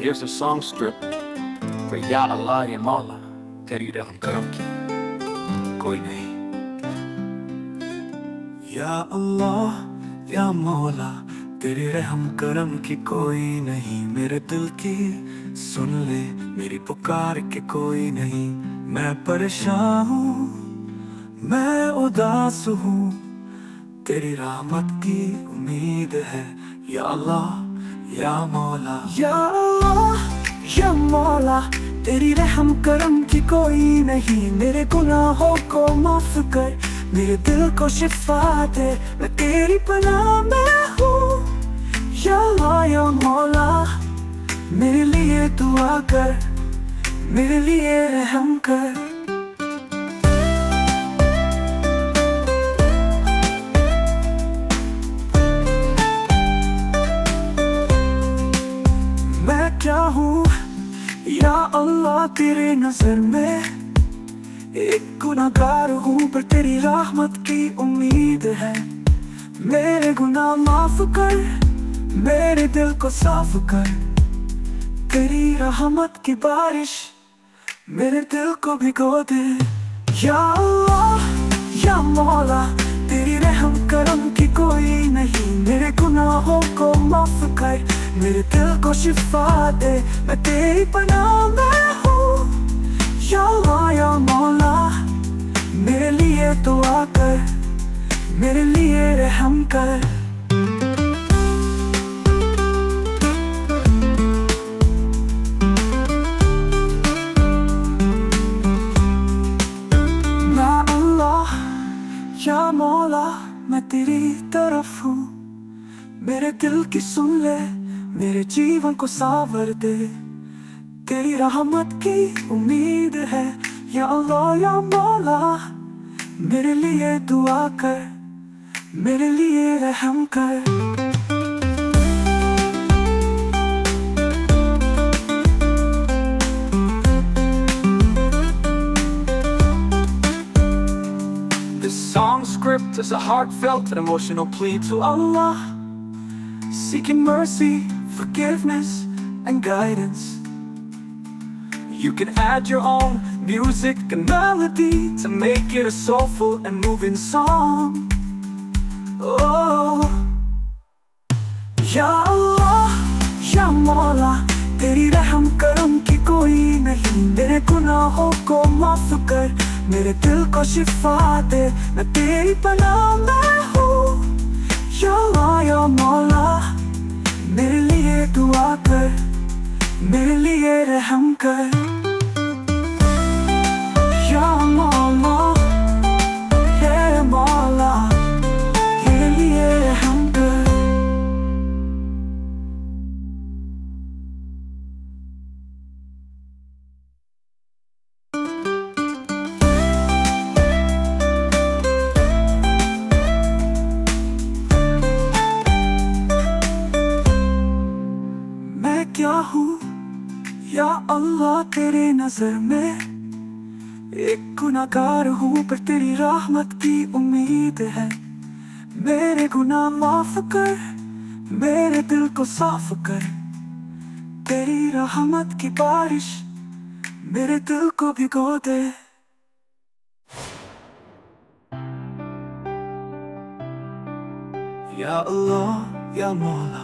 Here's a song strip for Ya Allah ya Mawla, तेरी रहम करम की कोई नहीं। या अल्लाह या मौला, तेरी रहम करम की कोई नहीं। मेरे दिल की सुन ले, मेरी पुकार के कोई नहीं। मैं परेशान हूँ, मैं उदास हूँ, तेरी रहमत की उम्मीद है। या अल्लाह या मौला, या अल्लाह या मौला, तेरी रहम करम की कोई नहीं। मेरे गुनाहों को माफ कर, मेरे दिल को शिफा दे, मैं तेरी पनाह में हूँ। या अल्लाह या मौला, मेरे लिए दुआ कर, मेरे लिए रहम कर। मैं क्या हूँ या अल्लाह तेरे नजर में, एक गुनाहगार हूँ पर तेरी रहमत की उम्मीद है। मेरे गुनाह माफ कर, मेरे दिल को साफ कर, तेरी रहमत की बारिश मेरे दिल को भिगो दे। या अल्लाह या मौला, तेरी रहम करम की कोई नहीं। मेरे गुनाहों को माफ कर, मेरे दिल को शिफा दे, मैं तेरी पनाह में हूँ। या अल्लाह या मौला, मेरे लिए दुआ कर, मेरे लिए रहम कर। ना अल्लाह या मौला, मैं तेरी तरफ हूँ। मेरे दिल की सुन ले, मेरे जीवन को सावर दे, तेरी रहमत की उम्मीद है। या अल्लाह या मौला, मेरे लिए दुआ कर, मेरे लिए रहम कर। This song script is a heartfelt and emotional plea to Allah, seeking mercy, forgiveness, and guidance. You can add your own music and melody to make it a soulful and moving song. Oh, या अल्लाह या मौला, तेरी रहम करम की कोई नहीं। मेरे गुनाहों को माफ कर, मेरे दिल को शिफा दे, मैं तेरी पनाह में हूँ। या अल्लाह या मौला, मेरे लिए दुआ कर, मेरे लिए रहम कर। या मौला हे मौला, मेरे लिए रहम कर। मैं क्या हूँ या अल्लाह तेरे नजर में, एक गुनाहगार हूँ पर तेरी रहमत की उम्मीद है। मेरे गुनाह माफ कर, मेरे दिल को साफ कर, तेरी रहमत की बारिश मेरे दिल को भिगो दे। या अल्लाह या मौला,